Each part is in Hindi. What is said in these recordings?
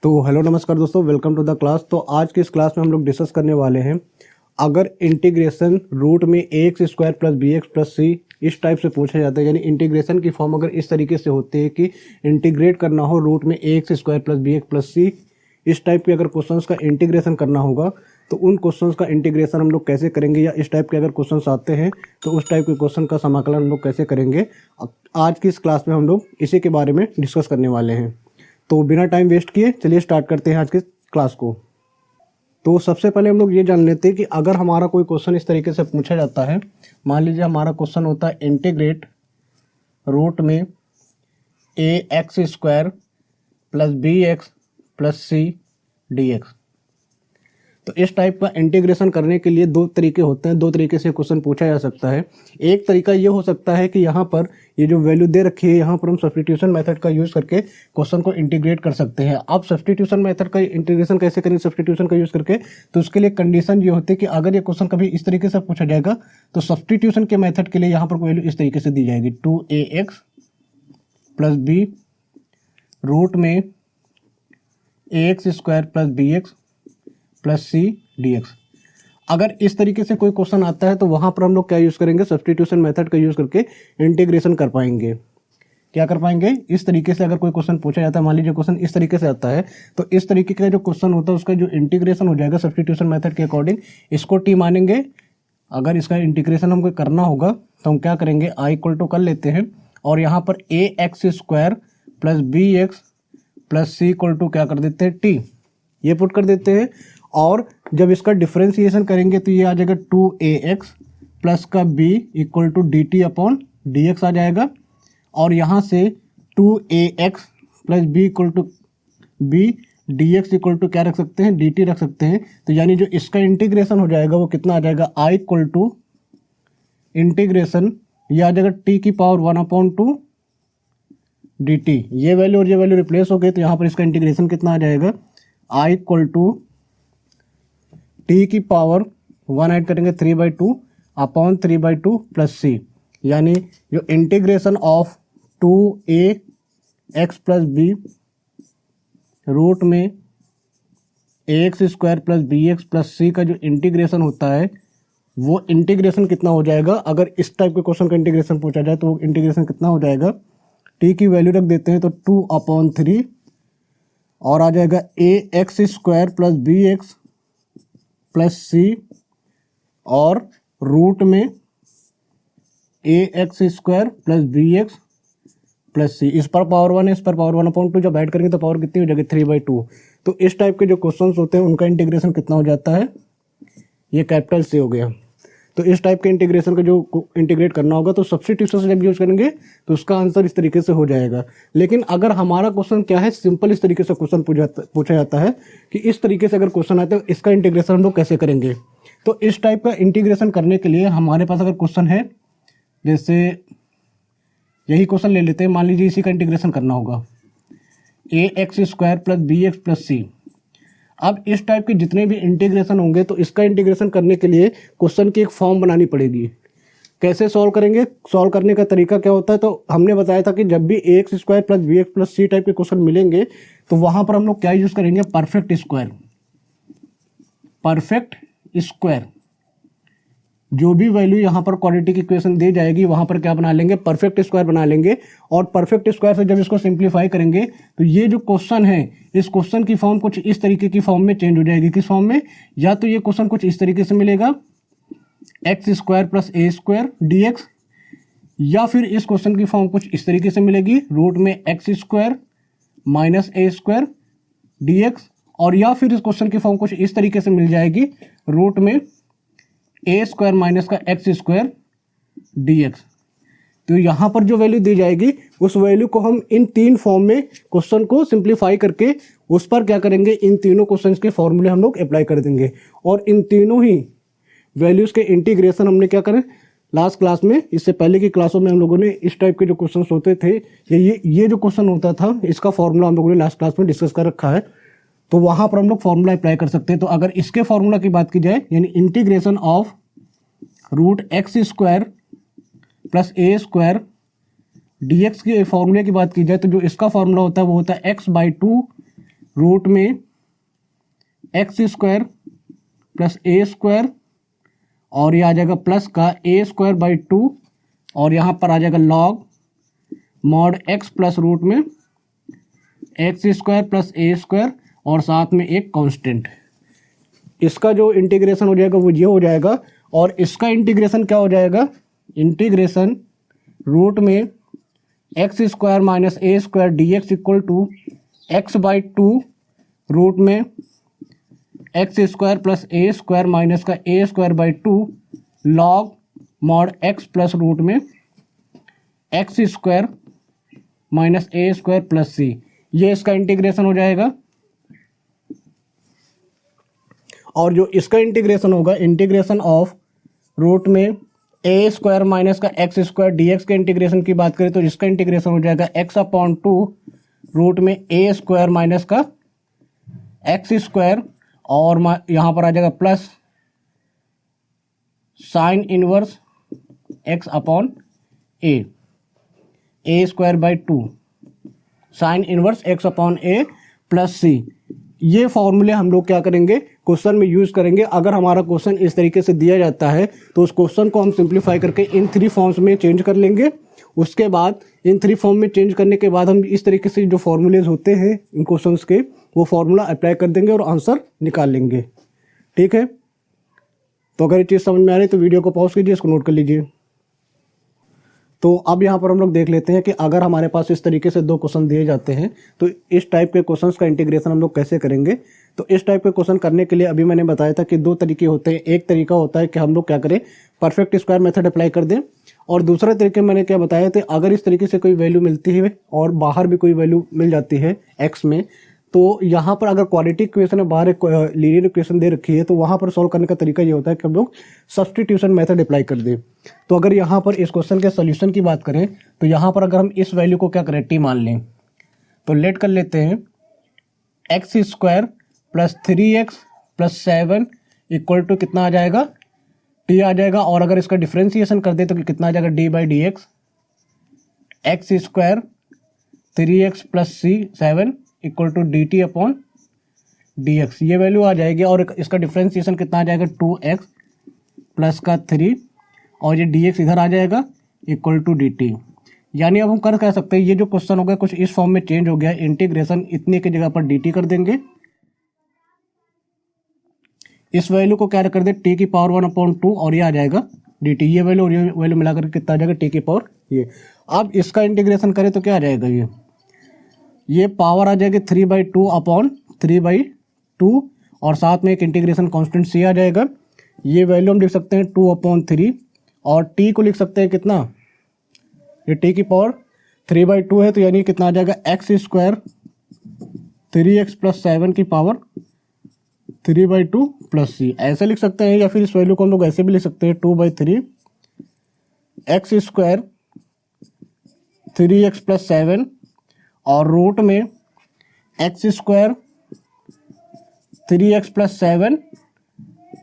तो हेलो नमस्कार दोस्तों, वेलकम टू द क्लास। तो आज की इस क्लास में हम लोग डिस्कस करने वाले हैं, अगर इंटीग्रेशन रूट में x square plus B x plus C इस टाइप से पूछा जाता है, यानी इंटीग्रेशन की फॉर्म अगर इस तरीके से होती है कि इंटीग्रेट करना हो रूट में x square plus B x plus C, इस टाइप के अगर क्वेश्चंस का इंटीग्रेशन करना होगा तो उन क्वेश्चंस का इंटीग्रेशन हम लोग कैसे करेंगे, या इस टाइप के अगर क्वेश्चंस आते हैं तो उस टाइप के क्वेश्चन का समाकलन हम लोग कैसे करेंगे, आज की इस क्लास में हम लोग इसी के बारे में डिस्कस करने वाले हैं। तो बिना टाइम वेस्ट किए चलिए स्टार्ट करते हैं आज के क्लास को। तो सबसे पहले हम लोग ये जान लेते हैं कि अगर हमारा कोई क्वेश्चन इस तरीके से पूछा जाता है, मान लीजिए हमारा क्वेश्चन होता है इंटीग्रेट रूट में A X square plus B x plus C D x. तो इस टाइप का इंटीग्रेशन करने के लिए दो तरीके होते हैं, दो तरीके से क्वेश्चन पूछा जा सकता है। एक तरीका ये हो सकता है कि यहाँ पर ये जो वैल्यू दे रखी है, यहाँ पर हम सब्स्टिट्यूशन मेथड का यूज़ करके क्वेश्चन को इंटीग्रेट कर सकते हैं। अब सब्स्टिट्यूशन मेथड का इंटीग्रेशन कैसे करेंगे सब्स्टिट्यूशन का यूज़ करके, तो उसके लिए कंडीशन ये होती है कि अगर ये क्वेश्चन कभी इस तरीके से पूछा जाएगा तो सब्स्टिट्यूशन के मेथड के लिए यहाँ पर वैल्यू इस तरीके से दी जाएगी, 2ax प्लस बी रूट में ax square plus B x plus C D x. अगर इस तरीके से कोई क्वेश्चन आता है तो वहां पर हम लोग क्या यूज़ करेंगे, सब्स्टिट्यूशन मेथड का यूज़ करके इंटीग्रेशन कर पाएंगे। क्या कर पाएंगे, इस तरीके से अगर कोई क्वेश्चन पूछा जाता है, मान लीजिए क्वेश्चन इस तरीके से आता है, तो इस तरीके का जो क्वेश्चन होता है उसका जो इंटीग्रेशन हो जाएगा सब्स्टिट्यूशन मेथड के अकॉर्डिंग, इसको टी मानेंगे। अगर इसका इंटीग्रेशन हमको करना होगा तो हम क्या करेंगे, आई इक्वल टू कर लेते हैं और यहाँ पर A X square plus B x plus C equal to क्या कर देते हैं, टी, ये पुट कर देते हैं। और जब इसका डिफरेंशिएशन करेंगे तो ये आ जाएगा 2ax प्लस का b equal to D T upon D X आ जाएगा। और यहाँ से 2ax plus b equal to b D X equal to क्या रख सकते हैं, dt रख सकते हैं। तो यानी जो इसका इंटीग्रेशन हो जाएगा वो कितना आ जाएगा, i इक्वल टू इंटीग्रेशन ये आ जाएगा t की पावर 1/2 dt। ये वैल्यू और ये वैल्यू रिप्लेस हो गई तो यहाँ पर इसका इंटीग्रेशन कितना आ जाएगा, i इक्वल टू टी की पावर 1 ऐड करेंगे 3/2 अपॉन 3/2 प्लस सी, यानी जो integration of 2ax plus B root में ax square plus B x plus C का जो इंटीग्रेशन होता है वो इंटीग्रेशन कितना हो जाएगा। अगर इस टाइप के क्वेश्चन का इंटीग्रेशन पूछा जाए तो वो इंटीग्रेशन कितना हो जाएगा, टी की वैल्यू रख देते हैं तो 2/3 और आ जाएगा ax square plus B x plus C और रूट में A X square plus B x plus C, इस पर पावर 1 है, इस पर पावर 1/2, जब ऐड करेंगे तो पावर कितनी हो जाएगी, 3/2। तो इस टाइप के जो क्वेश्चंस होते हैं उनका इंटीग्रेशन कितना हो जाता है, ये कैपिटल सी हो गया। तो इस टाइप के इंटीग्रेशन का जो इंटीग्रेट करना होगा तो सब्स्टिट्यूशन से जब यूज करेंगे तो उसका आंसर इस तरीके से हो जाएगा। लेकिन अगर हमारा क्वेश्चन क्या है, सिंपल इस तरीके से क्वेश्चन पूछा जाता है कि इस तरीके से अगर क्वेश्चन आता है तो इसका इंटीग्रेशन हम लोग कैसे करेंगे। तो इस टाइप का इंटीग्रेशन करने के लिए हमारे पास अगर क्वेश्चन है, जैसे यही क्वेश्चन ले लेते हैं, मान लीजिए इसी का इंटीग्रेशन करना होगा, A X square plus B x plus C. अब इस टाइप के जितने भी इंटीग्रेशन होंगे तो इसका इंटीग्रेशन करने के लिए क्वेश्चन की एक फॉर्म बनानी पड़ेगी। कैसे सॉल्व करेंगे, सॉल्व करने का तरीका क्या होता है, तो हमने बताया था कि जब भी A X square plus B x plus C type के क्वेश्चन मिलेंगे तो वहां पर हम लोग क्या यूज करेंगे, परफेक्ट स्क्वायर। परफेक्ट स्क्वायर, जो भी वैल्यू यहाँ पर क्वाड्रेटिक इक्वेशन दी जाएगी वहां पर क्या बना लेंगे, परफेक्ट स्क्वायर बना लेंगे। और परफेक्ट स्क्वायर से जब इसको सिंप्लीफाई करेंगे तो ये जो क्वेश्चन है इस क्वेश्चन की फॉर्म कुछ इस तरीके की फॉर्म में चेंज हो जाएगी। किस फॉर्म में, या तो ये क्वेश्चन कुछ इस तरीके से मिलेगा, एक्स स्क्वायर प्लस ए स्क्वायर डी एक्स, या फिर इस क्वेश्चन की फॉर्म कुछ इस तरीके से मिलेगी, रूट में x square minus A square D x, और या फिर इस क्वेश्चन की फॉर्म कुछ इस तरीके से मिल जाएगी, रूट में ए स्क्वायर माइनस का एक्स स्क्वायर डी एक्स। तो यहाँ पर जो वैल्यू दी जाएगी उस वैल्यू को हम इन तीन फॉर्म में क्वेश्चन को सिंप्लीफाई करके उस पर क्या करेंगे, इन तीनों क्वेश्चंस के फॉर्मूले हम लोग अप्लाई कर देंगे। और इन तीनों ही वैल्यूज के इंटीग्रेशन हमने क्या करें लास्ट क्लास में, इससे पहले की क्लासों में हम लोगों ने इस टाइप के जो क्वेश्चन होते थे, ये जो क्वेश्चन होता था इसका फॉर्मूला हम लोगों ने लास्ट क्लास में डिस्कस कर रखा है। तो वहां पर हम लोग फॉर्मूला अप्लाई कर सकते हैं। तो अगर इसके फॉर्मूला की बात की जाए, यानी integration of root x square plus A square D x के फॉर्मूले की बात की जाए तो जो इसका फॉर्मूला होता है वो होता है x/2 रूट में एक्स स्क्वायर प्लस ए स्क्वायर और ये आ जाएगा प्लस का ए स्क्वायर बाई 2 और यहाँ पर आ जाएगा log mod x plus root में एक्स स्क्वायर प्लस ए स्क्वायर और साथ में एक कांस्टेंट। इसका जो इंटीग्रेशन हो जाएगा वो ये हो जाएगा और इसका इंटीग्रेशन क्या हो जाएगा, इंटीग्रेशन रूट में x square minus A square D X equal to X by 2 root में एक्स स्क्वायर प्लस ए स्क्वायर माइनस का A square by 2 log mod x plus root में x square minus A square plus C. ये इसका इंटीग्रेशन हो जाएगा और जो इसका इंटीग्रेशन होगा, इंटीग्रेशन ऑफ रूट में ए स्क्वायर माइनस का एक्स स्क्वायर डी एक्स के इंटीग्रेशन की बात करें तो इसका इंटीग्रेशन हो जाएगा एक्स अपॉन 2 रूट में ए स्क्वायर माइनस का एक्स स्क्वायर और यहाँ पर आ जाएगा plus sine inverse X upon A square by 2 sine inverse X upon A plus C. ये फॉर्मूले हम लोग क्या करेंगे, क्वेश्चन में यूज़ करेंगे। अगर हमारा क्वेश्चन इस तरीके से दिया जाता है तो उस क्वेश्चन को हम सिंप्लीफाई करके इन 3 फॉर्म्स में चेंज कर लेंगे। उसके बाद इन 3 फॉर्म में चेंज करने के बाद हम इस तरीके से जो फॉर्मूलेज होते हैं इन क्वेश्चंस के वो फॉर्मूला अप्लाई कर देंगे और आंसर निकाल लेंगे। ठीक है, तो अगर ये चीज़ समझ में आ रही है तो वीडियो को पॉज कीजिए, इसको नोट कर लीजिए। तो अब यहाँ पर हम लोग देख लेते हैं कि अगर हमारे पास इस तरीके से 2 क्वेश्चन दिए जाते हैं तो इस टाइप के क्वेश्चंस का इंटीग्रेशन हम लोग कैसे करेंगे। तो इस टाइप के क्वेश्चन करने के लिए अभी मैंने बताया था कि 2 तरीके होते हैं। एक तरीका होता है कि हम लोग क्या करें, परफेक्ट स्क्वायर मेथड अप्लाई कर दें, और दूसरा तरीके मैंने क्या बताया था, अगर इस तरीके से कोई वैल्यू मिलती है और बाहर भी कोई वैल्यू मिल जाती है एक्स में, तो यहाँ पर अगर क्वाड्रेटिक इक्वेशन है, बाहर एक लीनियर इक्वेशन दे रखी है, तो वहाँ पर सॉल्व करने का तरीका ये होता है कि हम लोग सब्स्टिट्यूशन मेथड अप्लाई कर दें। तो अगर यहाँ पर इस क्वेश्चन के सोल्यूशन की बात करें तो यहाँ पर अगर हम इस वैल्यू को क्या करें, टी मान लें, तो लेट कर लेते हैं x square plus 3x plus 7 equal to कितना आ जाएगा, टी आ जाएगा। और अगर इसका डिफ्रेंसिएशन कर दे तो कितना आ जाएगा, d by d x, x square 3x plus 7 equal to D T upon D x. ये वैल्यू आ जाएगी और इसका डिफ्रेंसिएशन कितना आ जाएगा, 2x प्लस का 3 और ये dx इधर आ जाएगा इक्वल टू dt। यानी अब हम कह सकते हैं ये जो क्वेश्चन हो गया कुछ इस फॉर्म में चेंज हो गया, इंटीग्रेशन इतने की जगह पर dt कर देंगे, इस वैल्यू को क्या कर दे t की पावर 1/2 और ये आ जाएगा dt। ये वैल्यू और ये वैल्यू मिलाकर कितना आ जाएगा, t की पावर ये। अब इसका इंटीग्रेशन करें तो क्या आ जाएगा, ये पावर आ जाएगी 3/2 अपॉन 3/2 और साथ में एक इंटीग्रेशन कांस्टेंट c आ जाएगा। ये वैल्यू हम लिख सकते हैं 2/3 और t को लिख सकते हैं कितना, ये t की पावर 3/2 है, तो यानी कितना आ जाएगा, एक्स स्क्वायर 3x प्लस 7 की पावर 3/2 प्लस सी। ऐसे लिख सकते हैं या फिर इस वैल्यू को हम लोग ऐसे भी लिख सकते हैं 2/3 एक्स स्क्वायर 3x प्लस 7 और रूट में x square 3x plus 7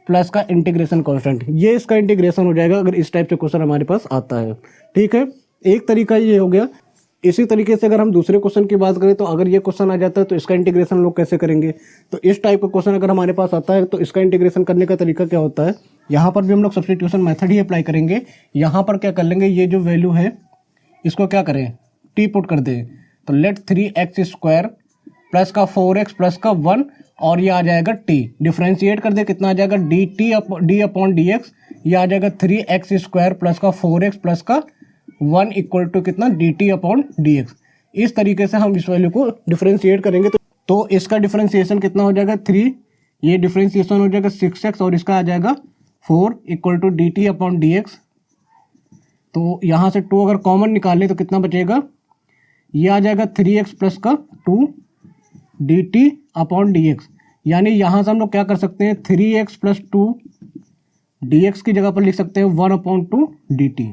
plus का इंटीग्रेशन कांस्टेंट। ये इसका इंटीग्रेशन हो जाएगा अगर इस टाइप से क्वेश्चन हमारे पास आता है। ठीक है, एक तरीका ये हो गया। इसी तरीके से अगर हम दूसरे क्वेश्चन की बात करें तो अगर ये क्वेश्चन आ जाता है तो इसका इंटीग्रेशन लोग कैसे करेंगे। तो इस टाइप का क्वेश्चन अगर हमारे पास आता है तो इसका इंटीग्रेशन करने का तरीका क्या होता है, यहाँ पर भी हम लोग सब्स्टिट्यूशन मेथड ही अप्लाई करेंगे। यहाँ पर क्या कर लेंगे, ये जो वैल्यू है इसको क्या करें, टी पुट कर दें, तो लेट 3x स्क्वायर प्लस का 4x प्लस का 1 और ये आ जाएगा t, डिफ्रेंशिएट कर दे कितना आ जाएगा, डी अपॉन डी एक्स। ये आ जाएगा 3x स्क्वायर प्लस का 4x प्लस का 1 इक्वल टू कितना, D T upon D x. इस तरीके से हम इस वैल्यू को डिफ्रेंशिएट करेंगे तो इसका डिफ्रेंशिएशन कितना हो जाएगा 3, ये डिफ्रेंशिएशन हो जाएगा 6x और इसका आ जाएगा 4 equal to D T upon D x. तो यहाँ से 2 अगर कॉमन निकालें तो कितना बचेगा, ये आ जाएगा 3x प्लस का 2 D T upon D x. यानी यहाँ से हम लोग क्या कर सकते हैं, 3x प्लस 2 डी एक्स की जगह पर लिख सकते हैं 1/2 डी टी।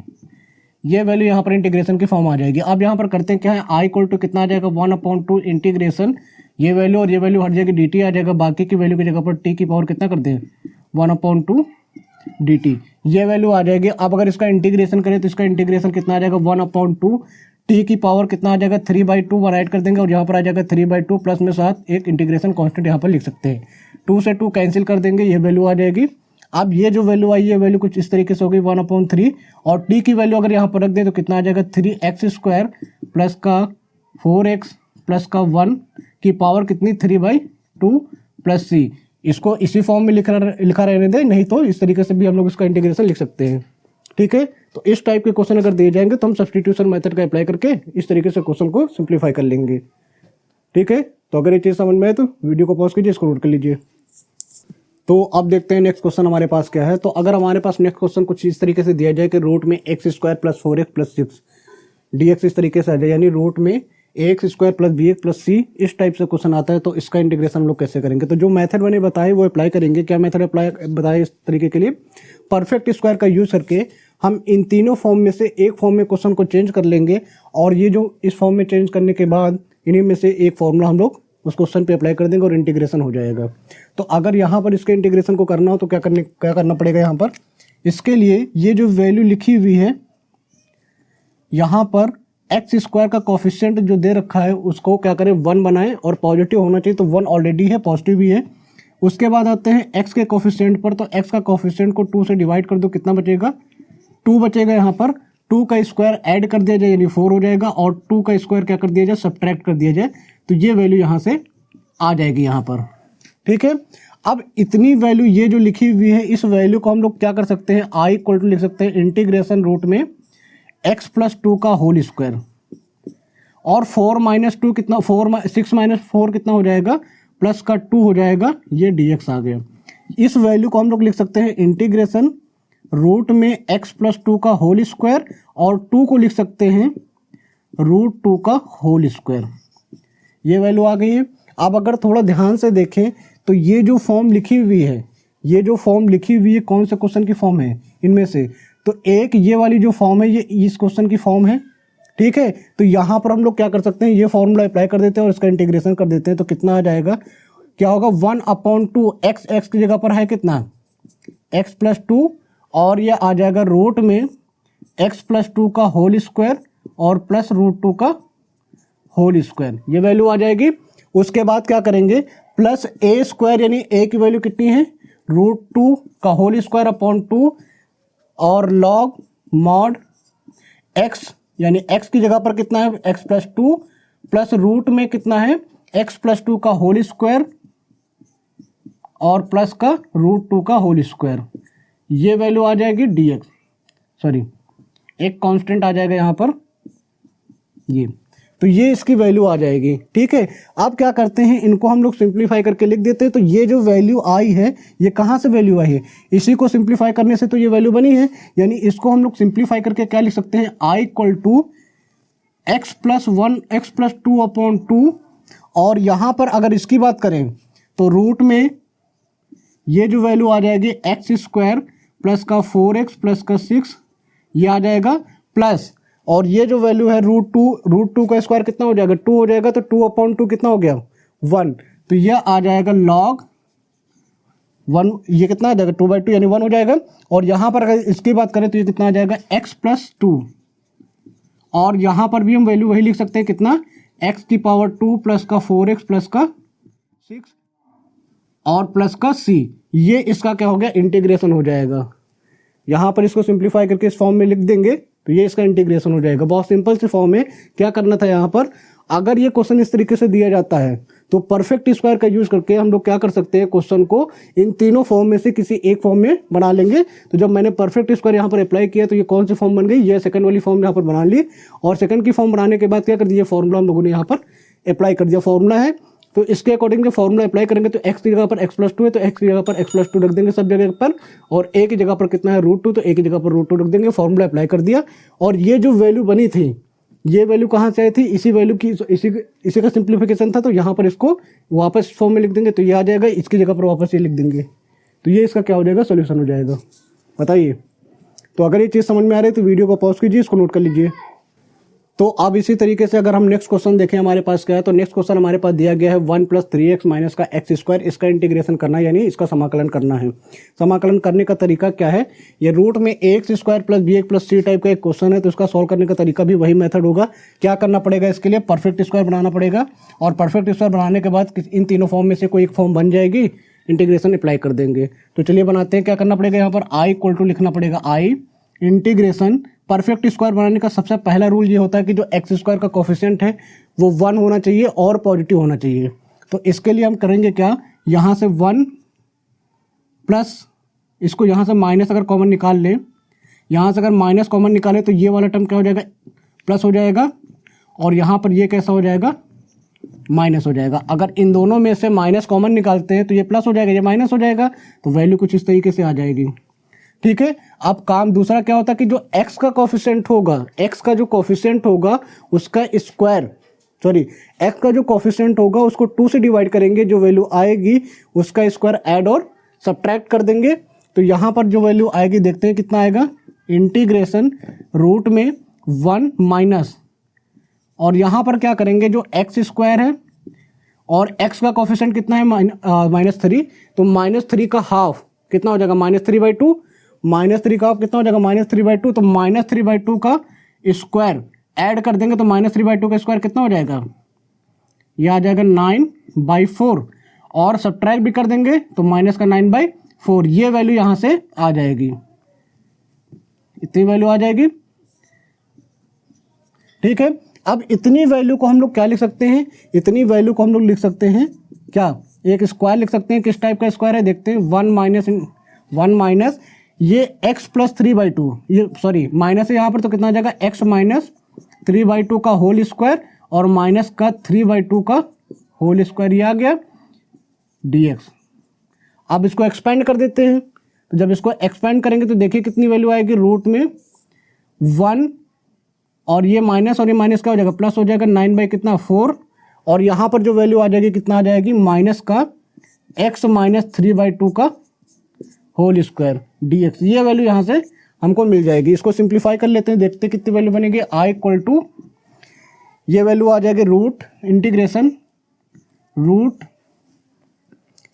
ये वैल्यू यहाँ पर इंटीग्रेशन की फॉर्म आ जाएगी। अब यहाँ पर करते हैं क्या है, i इक्वल टू कितना आ जाएगा 1/2 इंटीग्रेशन, ये वैल्यू और ये वैल्यू हट जाएगी, dt आ जाएगा, बाकी की वैल्यू की जगह पर t की पावर कितना कर दें 1/2 dt। ये वैल्यू आ जाएगी। अब अगर इसका इंटीग्रेशन करें तो इसका इंटीग्रेशन कितना आ जाएगा 1/2 टी की पावर कितना आ जाएगा 3/2 वन ऐड कर देंगे और यहाँ पर आ जाएगा 3/2 प्लस में साथ एक इंटीग्रेशन कांस्टेंट यहाँ पर लिख सकते हैं। 2 से 2 कैंसिल कर देंगे, ये वैल्यू आ जाएगी। अब ये जो वैल्यू आई है वैल्यू कुछ इस तरीके से होगी 1/3 और टी की वैल्यू अगर यहाँ पर रख दें तो कितना आ जाएगा 3x² प्लस का 4x प्लस का 1 की पावर कितनी 3/2 प्लस c। इसको इसी फॉर्म में लिखा रहने दें, नहीं तो इस तरीके से भी हम लोग इसका इंटीग्रेशन लिख सकते हैं। ठीक है, तो इस टाइप के क्वेश्चन अगर दिए जाएंगे तो हम सब्स्टिट्यूशन मेथड का अप्लाई करके इस तरीके से क्वेश्चन को सिंप्लीफाई कर लेंगे। ठीक है, तो अगर ये चीज़ समझ में आए तो वीडियो को पॉज कीजिए, इसको नोट कर लीजिए। तो अब देखते हैं नेक्स्ट क्वेश्चन हमारे पास क्या है। तो अगर हमारे पास नेक्स्ट क्वेश्चन कुछ इस तरीके से दिया जाए कि रूट में x² plus 4x plus 6 dx इस तरीके से आ जाए, यानी रूट में ax² plus bx plus c, इस टाइप से क्वेश्चन आता है तो इसका इंटीग्रेशन हम लोग कैसे करेंगे। तो जो मेथड मैंने बताया वो अप्लाई करेंगे। क्या मेथड अप्लाई बताया इस तरीके के लिए, परफेक्ट स्क्वायर का यूज करके हम इन तीनों फॉर्म में से एक फॉर्म में क्वेश्चन को चेंज कर लेंगे और ये जो इस फॉर्म में चेंज करने के बाद इन्हीं में से एक फॉर्मूला हम लोग उस क्वेश्चन पे अप्लाई कर देंगे और इंटीग्रेशन हो जाएगा। तो अगर यहाँ पर इसके इंटीग्रेशन को करना हो तो क्या करना पड़ेगा यहाँ पर, इसके लिए ये जो वैल्यू लिखी हुई है यहाँ पर x² का कोफिशिएंट जो दे रखा है उसको क्या करें 1 बनाएं और पॉजिटिव होना चाहिए, तो 1 ऑलरेडी है, पॉजिटिव भी है। उसके बाद आते हैं x के कोफिशिएंट पर, तो x का कोफिशिएंट को 2 से डिवाइड कर दो, कितना बचेगा 2 बचेगा। यहाँ पर 2 का स्क्वायर ऐड कर दिया जाए यानी 4 हो जाएगा और 2 का स्क्वायर क्या कर दिया जाए सब्ट्रैक्ट कर दिया जाए, तो ये वैल्यू यहाँ से आ जाएगी यहाँ पर। ठीक है, अब इतनी वैल्यू ये जो लिखी हुई है इस वैल्यू को हम लोग क्या कर सकते हैं, i इक्वल टू लिख सकते हैं इंटीग्रेशन रूट में x प्लस 2 का होल स्क्वायर और 4 माइनस 2 कितना 6 माइनस 4 कितना हो जाएगा प्लस का 2 हो जाएगा, ये dx आ गया। इस वैल्यू को हम लोग लिख सकते हैं इंटीग्रेशन रूट में x प्लस 2 का होल स्क्वायर और 2 को लिख सकते हैं रूट 2 का होल स्क्वायर, ये वैल्यू आ गई है। अब अगर थोड़ा ध्यान से देखें तो ये जो फॉर्म लिखी हुई है, ये जो फॉर्म लिखी हुई है कौन से क्वेश्चन की फॉर्म है इनमें से, तो एक ये वाली जो फॉर्म है ये इस क्वेश्चन की फॉर्म है। ठीक है, तो यहाँ पर हम लोग क्या कर सकते हैं, ये फॉर्मूला अप्लाई कर देते हैं और इसका इंटीग्रेशन कर देते हैं, तो कितना आ जाएगा, क्या होगा 1/2 x की जगह पर है कितना x प्लस 2 और ये आ जाएगा रूट में x प्लस 2 का होल स्क्वायर और प्लस रूट 2 का होल स्क्वायर, ये वैल्यू आ जाएगी। उसके बाद क्या करेंगे प्लस a² यानी a की वैल्यू कितनी है रूट 2 का होल स्क्वायर अपॉन 2 और लॉग मॉड x यानी x की जगह पर कितना है x प्लस 2 प्लस रूट में कितना है x प्लस 2 का होल स्क्वायर और प्लस का रूट 2 का होल स्क्वायर, ये वैल्यू आ जाएगी dx, सॉरी एक कांस्टेंट आ जाएगा यहाँ पर ये, तो ये इसकी वैल्यू आ जाएगी। ठीक है, अब क्या करते हैं इनको हम लोग सिंप्लीफाई करके लिख देते हैं। तो ये जो वैल्यू आई है ये कहाँ से वैल्यू आई है, इसी को सिंप्लीफाई करने से तो ये वैल्यू बनी है, यानी इसको हम लोग सिंप्लीफाई करके क्या लिख सकते हैं i equal to x plus 1 x plus 2 upon 2 और यहाँ पर अगर इसकी बात करें तो रूट में ये जो वैल्यू आ जाएगी x² प्लस का 4x प्लस का 6 ये आ जाएगा प्लस, और ये जो वैल्यू है रूट टू का स्क्वायर कितना हो जाएगा 2 हो जाएगा, तो 2/2 कितना हो गया 1, तो यह आ जाएगा लॉग 1, ये कितना आ जाएगा 2/2 यानी 1 हो जाएगा। और यहाँ पर अगर इसकी बात करें तो ये कितना आ जाएगा x प्लस 2 और यहाँ पर भी हम वैल्यू वही लिख सकते हैं कितना x की पावर 2 प्लस का 4x प्लस का 6 और प्लस का c, ये इसका क्या हो गया इंटीग्रेशन हो जाएगा। यहाँ पर इसको सिंप्लीफाई करके इस फॉर्म में लिख देंगे तो ये इसका इंटीग्रेशन हो जाएगा। बहुत सिंपल से फॉर्म है। क्या करना था यहाँ पर, अगर ये क्वेश्चन इस तरीके से दिया जाता है तो परफेक्ट स्क्वायर का यूज करके हम लोग क्या कर सकते हैं, क्वेश्चन को इन तीनों फॉर्म में से किसी एक फॉर्म में बना लेंगे। तो जब मैंने परफेक्ट स्क्वायर यहाँ पर अप्लाई किया तो ये कौन सी फॉर्म बन गई, ये सेकंड वाली फॉर्म यहाँ पर बना ली और सेकंड की फॉर्म बनाने के बाद क्या कर दिया, फॉर्मूला हम लोगों ने यहाँ पर अप्लाई कर दिया। फॉर्मूला है तो इसके अकॉर्डिंग जब फॉर्मूला अप्लाई करेंगे तो x की जगह पर x प्लस 2 है तो x की जगह पर x प्लस 2 रख देंगे सब जगह पर, और a की जगह पर कितना है रूट 2 तो a की जगह पर रूट 2 रख देंगे। फॉर्मूला अप्लाई कर दिया और ये जो वैल्यू बनी थी ये वैल्यू कहाँ से आई थी, इसी वैल्यू की इसी का सिंप्लीफिकेशन था। तो यहाँ पर इसको वापस फॉर्म में लिख देंगे तो ये आ जाएगा, इसकी जगह पर वापस ये लिख देंगे तो ये इसका क्या हो जाएगा, सोल्यूशन हो जाएगा। बताइए, तो अगर ये चीज़ समझ में आ रही है तो वीडियो को पॉज कीजिए, इसको नोट कर लीजिए। तो अब इसी तरीके से अगर हम नेक्स्ट क्वेश्चन देखें हमारे पास क्या है, तो नेक्स्ट क्वेश्चन हमारे पास दिया गया है 1 + 3x माइनस का एक्स स्क्वायर, इसका इंटीग्रेशन करना है, यानी इसका समाकलन करना है। समाकलन करने का तरीका क्या है, ये रूट में ax square plus bx plus c type का एक क्वेश्चन है, तो इसका सॉल्व करने का तरीका भी वही मेथड होगा। क्या करना पड़ेगा, इसके लिए परफेक्ट स्क्वायर बनाना पड़ेगा, और परफेक्ट स्क्वायर बनाने के बाद इन तीनों फॉर्म में से कोई एक फॉर्म बन जाएगी, इंटीग्रेशन अप्लाई कर देंगे। तो चलिए बनाते हैं। क्या करना पड़ेगा, यहाँ पर i = लिखना पड़ेगा i इंटीग्रेशन। परफेक्ट स्क्वायर बनाने का सबसे पहला रूल ये होता है कि जो एक्स स्क्वायर का कोफिशिएंट है वो 1 होना चाहिए और पॉजिटिव होना चाहिए। तो इसके लिए हम करेंगे क्या, यहाँ से 1 प्लस, इसको यहाँ से माइनस अगर कॉमन निकाल लें, यहाँ से अगर माइनस कॉमन निकालें तो ये वाला टर्म क्या हो जाएगा, प्लस हो जाएगा, और यहाँ पर ये कैसा हो जाएगा, माइनस हो जाएगा। अगर इन दोनों में से माइनस कॉमन निकालते हैं तो ये प्लस हो जाएगा, ये माइनस हो जाएगा, तो वैल्यू कुछ इस तरीके से आ जाएगी। ठीक है। अब काम दूसरा क्या होता है कि जो x का कोफिशिएंट होगा, x का जो कोफिशिएंट होगा उसका स्क्वायर, सॉरी x का जो कोफिशिएंट होगा उसको 2 से डिवाइड करेंगे, जो वैल्यू आएगी उसका स्क्वायर ऐड और सब्ट्रैक्ट कर देंगे। तो यहाँ पर जो वैल्यू आएगी देखते हैं कितना आएगा, इंटीग्रेशन रूट में 1 माइनस, और यहाँ पर क्या करेंगे, जो एक्स स्क्वायर है और x का कोफिशिएंट कितना है -3, तो -3 का हाफ कितना हो जाएगा, -3/2, -3 का हाफ कितना हो जाएगा, -3/2, तो -3/2 का स्क्वायर ऐड कर देंगे तो -3/2 का स्क्वायर कितना हो जाएगा, ये आ जाएगा 9/4, और सब्ट्रैक्ट भी कर देंगे तो माइनस का 9/4, ये वैल्यू यहाँ से आ जाएगी, इतनी वैल्यू आ जाएगी। ठीक है। अब इतनी वैल्यू को हम लोग क्या लिख सकते हैं, इतनी वैल्यू को हम लोग लिख सकते हैं क्या, एक स्क्वायर लिख सकते हैं। किस टाइप का स्क्वायर है देखते हैं, 1 माइनस ये x + 3/2, ये सॉरी माइनस है यहाँ पर, तो कितना आ जाएगा, x - 3/2 का होल स्क्वायर और माइनस का 3/2 का होल स्क्वायर, ये आ गया dx। अब इसको एक्सपेंड कर देते हैं, तो जब इसको एक्सपेंड करेंगे तो देखिए कितनी वैल्यू आएगी, रूट में 1 और ये माइनस, और ये माइनस क्या हो जाएगा, प्लस हो जाएगा, 9/4, और यहाँ पर जो वैल्यू आ जाएगी कितना आ जाएगी, माइनस का x - 3/2 का होल स्क्वायर dx, ये वैल्यू यहाँ से हमको मिल जाएगी। इसको सिंप्लीफाई कर लेते हैं, देखते हैं कितनी वैल्यू बनेगी, i = ये वैल्यू आ जाएगी रूट इंटीग्रेशन रूट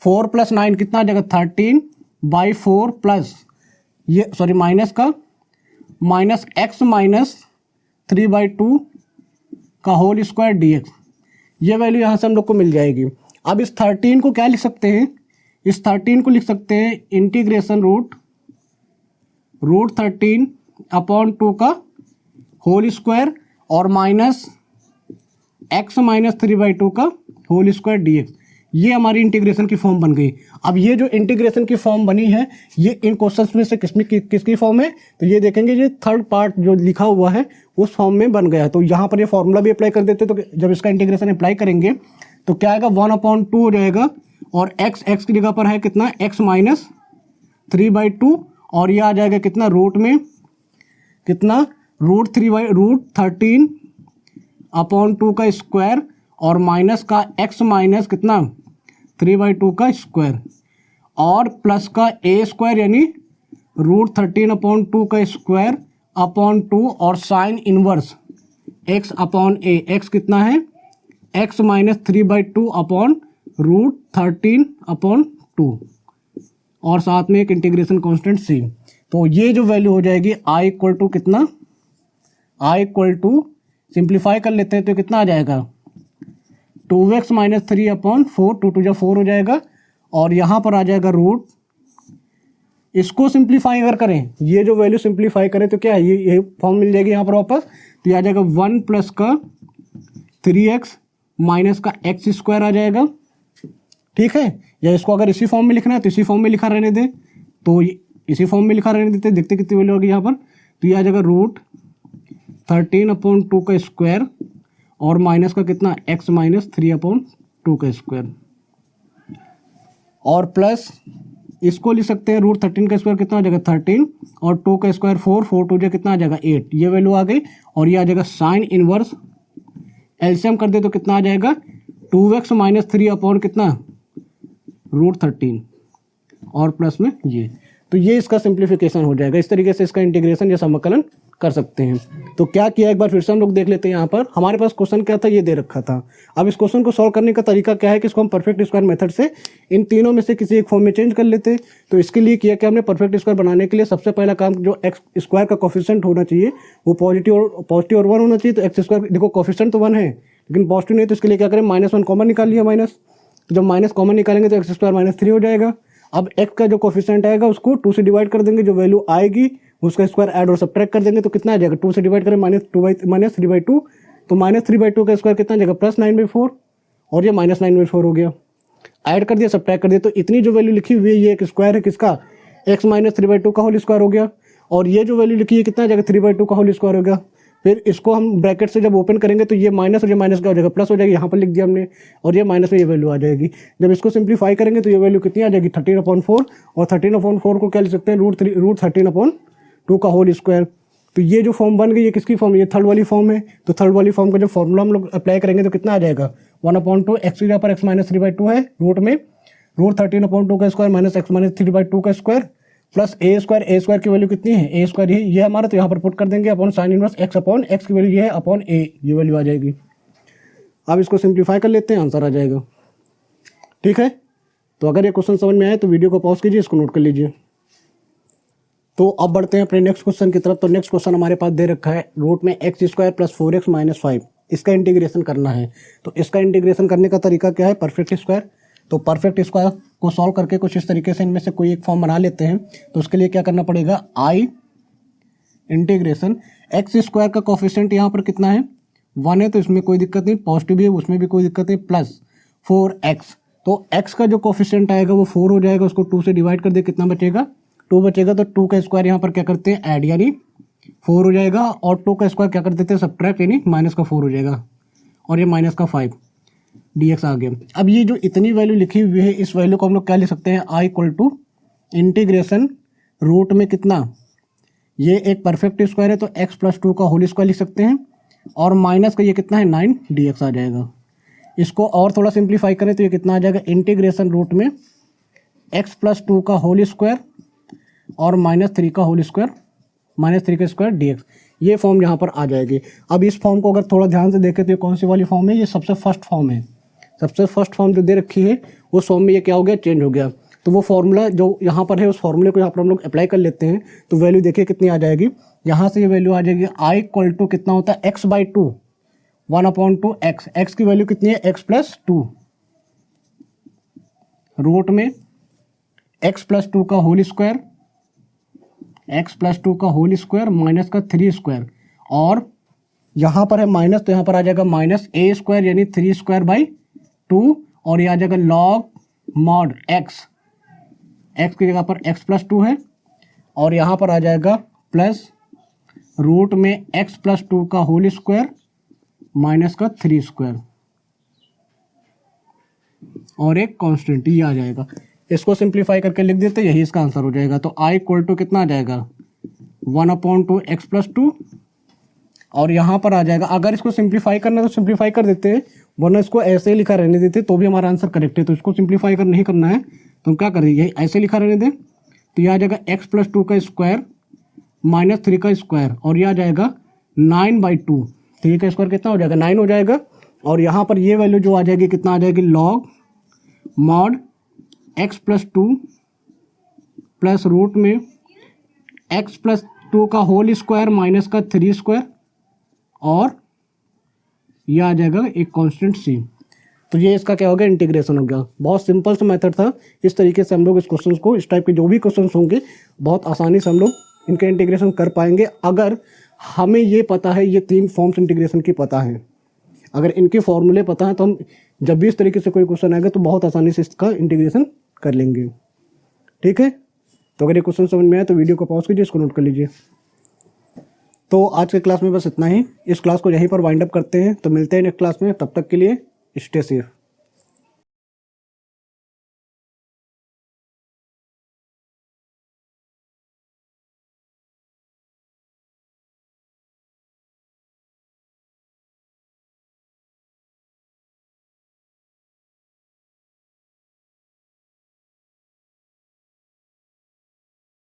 4 + 9 कितना आ जाएगा, 13/4 प्लस ये सॉरी माइनस का माइनस x - 3/2 का होल स्क्वायर dx, ये वैल्यू यहाँ से हम लोग को मिल जाएगी। अब इस 13 को क्या लिख सकते हैं, इस 13 को लिख सकते हैं इंटीग्रेशन रूट 13/2 का होल स्क्वायर और माइनस x - 3/2 का होल स्क्वायर dx, ये हमारी इंटीग्रेशन की फॉर्म बन गई। अब ये जो इंटीग्रेशन की फॉर्म बनी है ये इन क्वेश्चंस में से किसकी फॉर्म है, तो ये देखेंगे ये थर्ड पार्ट जो लिखा हुआ है उस फॉर्म में बन गया है। तो यहाँ पर ये फॉर्मूला भी अप्लाई कर देते, तो जब इसका इंटीग्रेशन अप्लाई करेंगे तो क्या आएगा, 1/2 हो जाएगा, और x की जगह पर है कितना, x - 3/2, और ये आ जाएगा कितना, रूट में कितना, √13/2 का स्क्वायर और माइनस का x माइनस कितना 3/2 का स्क्वायर, और प्लस का a² यानी √13/2 का स्क्वायर अपॉन 2, और साइन इनवर्स x/a, x कितना है, x - 3/2 अपॉन √13/2, और साथ में एक इंटीग्रेशन कांस्टेंट c। तो ये जो वैल्यू हो जाएगी i = कितना, i = सिंप्लीफाई कर लेते हैं तो कितना आ जाएगा, 2x - 3/4, 2 × 4 हो जाएगा, और यहाँ पर आ जाएगा रूट, इसको सिंप्लीफाई अगर करें, ये जो वैल्यू सिंप्लीफाई करें तो क्या है, ये फॉर्म मिल जाएगी यहाँ पर वापस, तो ये आ जाएगा 1 + का 3x माइनस का x² आ जाएगा। ठीक है, या इसको अगर इसी फॉर्म में लिखना है तो इसी फॉर्म में लिखा रहने दें, तो इसी फॉर्म में लिखा रहने देते, देखते कितनी वैल्यू होगी यहाँ पर, तो ये आ जाएगा √13/2 का स्क्वायर और माइनस का कितना, x - 3/2 का स्क्वायर, और प्लस इसको लिख सकते हैं √13 का स्क्वायर कितना आ जाएगा 13, और 2 का स्क्वायर 4, 4 × 2 कितना आ जाएगा 8, ये वैल्यू आ गई, और ये आ जाएगा साइन इनवर्स, एलसीएम कर दे तो कितना आ जाएगा, 2x - 3 अपॉन कितना, √13, और प्लस में ये, तो ये इसका सिंप्लीफिकेशन हो जाएगा। इस तरीके से इसका इंटीग्रेशन या समाकलन कर सकते हैं। तो क्या किया एक बार फिर से हम लोग देख लेते हैं। यहाँ पर हमारे पास क्वेश्चन क्या था, ये दे रखा था। अब इस क्वेश्चन को सॉल्व करने का तरीका क्या है कि इसको हम परफेक्ट स्क्वायर मेथड से इन तीनों में से किसी एक फॉर्म में चेंज कर लेते हैं। तो इसके लिए किया कि हमने परफेक्ट स्क्वायर बनाने के लिए सबसे पहला काम, जो एक्स स्क्वायर का कोफिशिएंट होना चाहिए वो पॉजिटिव और 1 होना चाहिए। तो एक्स स्क्वायर देखो कोफिशिएंट तो 1 है लेकिन पॉजिटिव नहीं, तो इसके लिए क्या करें, -1 कॉमन निकाल लिया माइनस। तो जब माइनस कॉमन निकालेंगे तो एक्स स्क्वायर -3 हो जाएगा। अब एक्स का जो कोफिशिएंट आएगा उसको 2 से डिवाइड कर देंगे, जो वैल्यू आएगी उसका स्क्वायर ऐड और सब्ट्रैक्ट कर देंगे। तो कितना आ जाएगा, 2 से डिवाइड करें -3/2, तो -3/2 का स्क्वायर कितना आ जाएगा, +9/4, और ये -9/4 हो गया। ऐड कर दिया, सब्ट्रैक्ट कर दिया, तो इतनी जो वैल्यू लिखी हुई है ये एक स्क्वायर है किसका, x -3/2 का होल स्क्वायर हो गया। और ये जो वैल्यू लिखी है कितना आ जाएगा, 3/2 का होल स्क्वायर हो गया। फिर इसको हम ब्रैकेट से जब ओपन करेंगे तो ये माइनस और ये माइनस का हो जाएगा प्लस हो जाएगी, यहाँ पर लिख दिया हमने, और ये माइनस में ये वैल्यू आ जाएगी। जब इसको सिंप्लीफाई करेंगे तो ये वैल्यू कितनी आ जाएगी, 13/4, और 13/4 को क्या लिख सकते हैं, √13/2 का होल स्क्वायर। तो ये जो फॉर्म बन गई ये किसकी फॉर्म है, ये थर्ड वाली फॉर्म है। तो थर्ड वाली फॉर्म का जब फॉर्मूला हम लोग अप्लाई करेंगे तो कितना आ जाएगा, 1/2 एक्स की जगह पर x -3/2 है, रूट में √13/2 का स्क्वायर माइनस x -3/2 का स्क्वायर प्लस ए स्क्वायर की वैल्यू कितनी है, ए स्क्वायर ये हमारा, तो यहाँ पर पुट कर देंगे अपॉन साइन इनवर्स x की वैल्यू ये है अपॉन ए, ये वैल्यू आ जाएगी। अब इसको सिंप्लीफाई कर लेते हैं, आंसर आ जाएगा। ठीक है, तो अगर ये क्वेश्चन समझ में आए तो वीडियो को पॉज कीजिए, इसको नोट कर लीजिए। तो अब बढ़ते हैं अपने नेक्स्ट क्वेश्चन की तरफ। तो नेक्स्ट क्वेश्चन हमारे पास दे रखा है, रूट में x² + 4x - 5, इसका इंटीग्रेशन करना है। तो इसका इंटीग्रेशन करने का तरीका क्या है, परफेक्ट स्क्वायर। तो परफेक्ट स्क्वायर को सॉल्व करके कुछ इस तरीके से इनमें से कोई एक फॉर्म बना लेते हैं। तो उसके लिए क्या करना पड़ेगा, आई इंटीग्रेशन x² का कोफिशिएंट यहाँ पर कितना है, 1 है, तो इसमें कोई दिक्कत नहीं, पॉजिटिव भी है उसमें भी कोई दिक्कत नहीं, प्लस 4x। तो x का जो कोफिशिएंट आएगा वो 4 हो जाएगा, उसको 2 से डिवाइड कर दे, कितना बचेगा, 2 बचेगा। तो 2 का स्क्वायर यहाँ पर क्या करते हैं, ऐड, यानी 4 हो जाएगा, और 2 का स्क्वायर क्या कर देते हैं, सब्ट्रैक्ट, यानी -4 हो जाएगा, और ये -5 dx आ गया। अब ये जो इतनी वैल्यू लिखी हुई है इस वैल्यू को हम लोग क्या लिख सकते हैं, i = इंटीग्रेशन रूट में कितना, ये एक परफेक्ट स्क्वायर है तो x + 2 का होल स्क्वायर लिख सकते हैं, और माइनस का ये कितना है 9 dx आ जाएगा। इसको और थोड़ा सिंप्लीफाई करें तो ये कितना आ जाएगा, इंटीग्रेशन रूट में x + 2 का होल स्क्वायर और -3 का होल स्क्वायर, -3 का स्क्वायर dx, ये फॉर्म यहाँ पर आ जाएगी। अब इस फॉर्म को अगर थोड़ा ध्यान से देखें तो ये कौन सी वाली फॉर्म है, ये सबसे फर्स्ट फॉर्म है। सबसे फर्स्ट फॉर्म जो दे रखी है उस फॉर्म में ये क्या हो गया, चेंज हो गया। तो वो फॉर्मूला जो यहाँ पर है उस फॉर्मूले को यहाँ पर हम लोग अप्लाई कर लेते हैं। तो वैल्यू देखिए कितनी आ जाएगी, यहाँ से ये वैल्यू आ जाएगी i = कितना होता है, x/2, 1/2 x, x की वैल्यू कितनी है, x + 2, रूट में x + 2 का होल स्क्वायर, x + 2 का होल स्क्वायर माइनस का 3 और यहाँ पर है माइनस, तो यहाँ पर आ जाएगा -a² यानी 3/2, और ये आ जाएगा log mod x, x की जगह पर x + 2 है, और यहाँ पर आ जाएगा प्लस रूट में x + 2 का होल स्क्वायर माइनस का 3 और एक कांस्टेंट, ये आ जाएगा। इसको सिंप्लीफाई करके लिख देते, यही इसका आंसर हो जाएगा। तो i = कितना आ जाएगा, 1/2 x + 2, और यहाँ पर आ जाएगा, अगर इसको सिंप्लीफाई करना है तो सिंप्लीफाई कर देते हैं, वरना इसको ऐसे ही लिखा रहने देते तो भी हमारा आंसर करेक्ट है। तो इसको सिंप्लीफाई कर नहीं करना है तो हम क्या करेंगे, ऐसे लिखा रहने दें। तो यह आ जाएगा x + 2 का स्क्वायर -3 का स्क्वायर, और यह आ जाएगा 9/2, 3 का स्क्वायर कितना हो जाएगा, 9 हो जाएगा। और यहाँ पर ये वैल्यू जो आ जाएगी कितना आ जाएगी, log mod x + 2 plus root में x + 2 का होल स्क्वायर माइनस का 3, और यह आ जाएगा एक कांस्टेंट c। तो ये इसका क्या हो गया, इंटीग्रेशन हो गया। बहुत सिंपल सा मेथड था। इस तरीके से हम लोग इस क्वेश्चन को, इस टाइप के जो भी क्वेश्चन होंगे बहुत आसानी से हम लोग इनके इंटीग्रेशन कर पाएंगे, अगर हमें ये पता है, ये 3 फॉर्म्स इंटीग्रेशन की पता है। अगर इनके फॉर्मूले पता है तो हम जब भी इस तरीके से कोई क्वेश्चन आएगा तो बहुत आसानी से इसका इंटीग्रेशन कर लेंगे। ठीक है, तो अगर ये क्वेश्चन समझ में आए तो वीडियो को पॉज कीजिए, इसको नोट कर लीजिए। तो आज के क्लास में बस इतना ही। इस क्लास को यहीं पर वाइंड अप करते हैं। तो मिलते हैं नेक्स्ट क्लास में, तब तक के लिए स्टे सेफ।